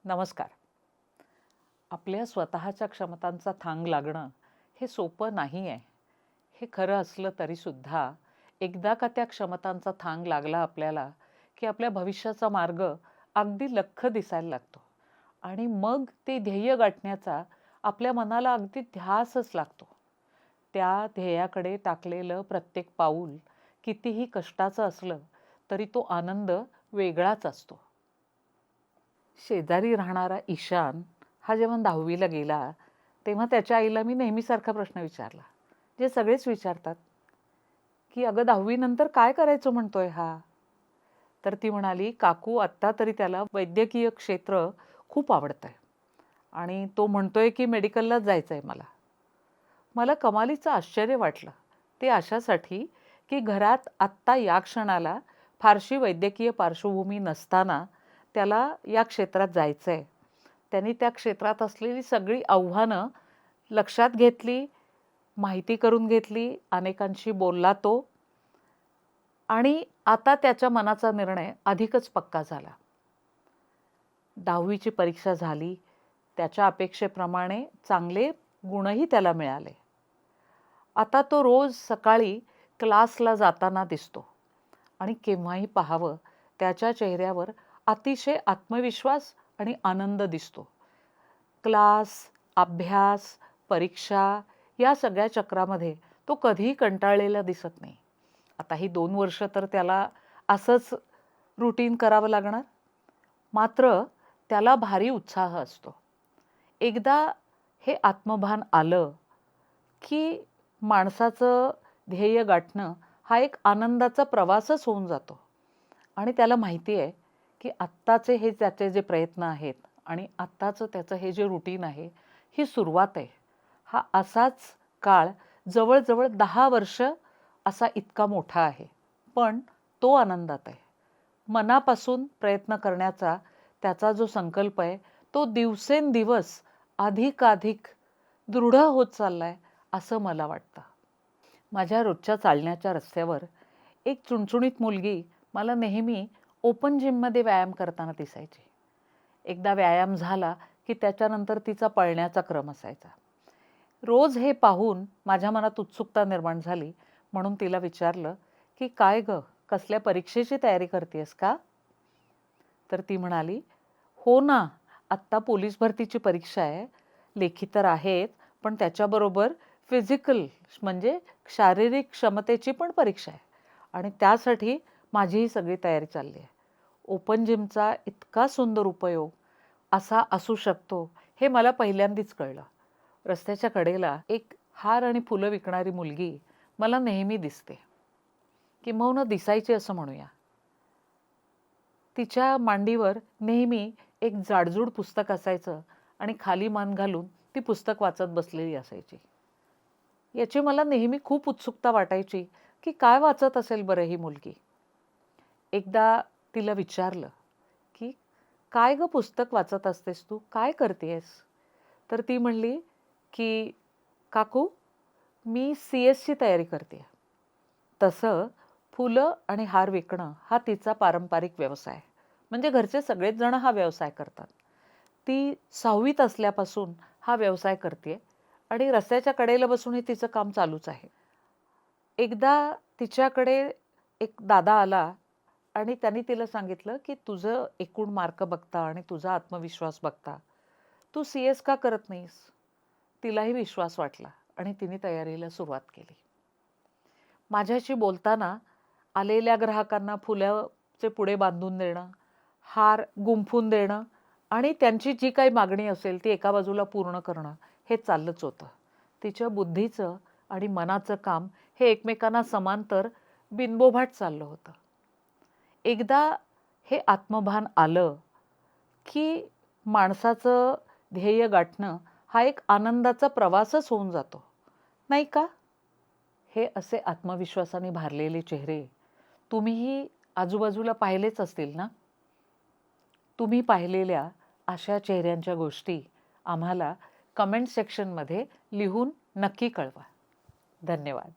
नमस्कार. आपल्या स्वतःच्या क्षमतांचा थांग लागणं हे सोपं नाही आहे. हे खरं असलं तरीसुद्धा एकदा का त्या क्षमतांचा थांग लागला आपल्याला, की आपल्या भविष्याचा मार्ग अगदी लख्ख दिसायला लागतो आणि मग ते ध्येय गाठण्याचा आपल्या मनाला अगदी ध्यासच लागतो. त्या ध्येयाकडे टाकलेलं प्रत्येक पाऊल कितीही कष्टाचं असलं, तरी तो आनंद वेगळाच असतो. शेजारी राहणारा ईशान हा जेव्हा 10वी गेला, तेव्हा त्याच्या आईला मी नेहमीसारखा प्रश्न विचारला, जे सगळेच विचारतात, की "अगं 10वी नंतर काय करायचं म्हणतोय हा?" तर ती म्हणाली, "काकू आत्ता तरी त्याला वैद्यकीय क्षेत्र खूप आवडतंय आणि तो म्हणतोय की मेडिकललाच जायचंय मला." मला कमालीचं आश्चर्य वाटलं. ते अशासाठी, की घरात आत्ता या क्षणाला फारशी वैद्यकीय पार्श्वभूमी नसताना त्याला या क्षेत्रात जायचंय. त्यांनी त्या क्षेत्रात असलेली सगळी आव्हानं लक्षात घेतली, माहिती करून घेतली, अनेकांशी बोलला तो आणि आता त्याच्या मनाचा निर्णय अधिकच पक्का झाला. 10वी ची परीक्षा झाली. त्याच्या अपेक्षेप्रमाणे चांगले गुणही त्याला मिळाले. आता तो रोज सकाळी क्लासला जाताना दिसतो आणि केव्हाही पाहावं त्याच्या चेहऱ्यावर अतिशय आत्मविश्वास आणि आनंद दिसतो. क्लास, अभ्यास, परीक्षा या सगळ्या चक्रामध्ये तो कधीही कंटाळलेला दिसत नाही. आता ही 2 वर्ष तर त्याला असंच रुटीन करावं लागणार. मात्र त्याला भारी उत्साह असतो. एकदा हे आत्मभान आलं, की माणसाचं ध्येय गाठणं हा एक आनंदाचा प्रवासच होऊन जातो आणि त्याला माहिती आहे, की आत्ताचे हे त्याचे जे प्रयत्न आहेत आणि आत्ताचं त्याचं हे जे रुटीन आहे, ही सुरुवात आहे. हा असाच काळ जवळ-जवळ 10 वर्ष असा इतका मोठा आहे. पण तो आनंदात आहे. मनापासून प्रयत्न करण्याचा त्याचा जो संकल्प आहे, तो दिवसेंदिवस अधिकाधिक दृढ होत चाललाय, असं मला वाटतं. माझ्या रोजच्या चालण्याच्या रस्त्यावर एक चुणचुणीत मुलगी मला नेहमी ओपन जिममध्ये व्यायाम करताना दिसायची. एकदा व्यायाम झाला, की त्याच्यानंतर तिचा पळण्याचा क्रम असायचा. रोज हे पाहून माझ्या मनात उत्सुकता निर्माण झाली. म्हणून तिला विचारलं, की "काय गं, कसल्या परीक्षेची तयारी करतेयस का?" तर ती म्हणाली, "हो ना, आत्ता पोलीस भरतीची परीक्षा आहे. लेखी तर आहेत, पण त्याच्याबरोबर फिजिकल म्हणजे शारीरिक क्षमतेची पण परीक्षा आहे आणि त्यासाठी माझी ही सगळी तयारी चालली आहे." ओपन जिमचा इतका सुंदर उपयोग असा असू शकतो, हे मला पहिल्यांदाच कळलं. रस्त्याच्या कडेला एक हार आणि फुलं विकणारी मुलगी मला नेहमी दिसते. किंबहुना दिसायची असं म्हणूया. तिच्या मांडीवर नेहमी एक जाडजूड पुस्तक असायचं आणि खाली मान घालून ती पुस्तक वाचत बसलेली असायची. याची मला नेहमी खूप उत्सुकता वाटायची, की काय वाचत असेल बरं ही मुलगी? एकदा तिला विचारलं, की "काय गं पुस्तक वाचत असतेस तू? काय करतेयस?" तर ती म्हणली, की "काकू, मी CS ची तयारी करतेय." तसं फुलं आणि हार विकणं हा तिचा पारंपरिक व्यवसाय. म्हणजे घरचे सगळेच जण हा व्यवसाय करतात. ती 6वीत असल्यापासून हा व्यवसाय करतेय आणि रस्त्याच्या कडेला बसून हे तिचं काम चालूच आहे. एकदा तिच्याकडे एक दादा आला आणि त्यांनी तिला सांगितलं, की "तुझं एकूण मार्क बघता आणि तुझा आत्मविश्वास बघता, तू CS का करत नाहीस?" तिलाही विश्वास वाटला आणि तिने तयारीला सुरुवात केली. माझ्याशी बोलताना आलेल्या ग्राहकांना फुलाचे पुडे बांधून देणं, हार गुंफून देणं आणि त्यांची जी काही मागणी असेल ती एका बाजूला पूर्ण करणं, हे चाललंच होतं. तिच्या बुद्धीचं आणि मनाचं काम हे एकमेकांना समांतर बिनबोभाट चाललं होतं. एकदा हे आत्मभान आलं, की माणसाचं ध्येय गाठणं हा एक आनंदाचा प्रवासच होऊन जातो, नाही का? हे असे आत्मविश्वासाने भारलेले चेहरे तुम्हीही आजूबाजूला पाहिलेच असतील ना? तुम्ही पाहिलेल्या अशा चेहऱ्यांच्या गोष्टी आम्हाला कमेंट सेक्शनमध्ये लिहून नक्की कळवा. धन्यवाद.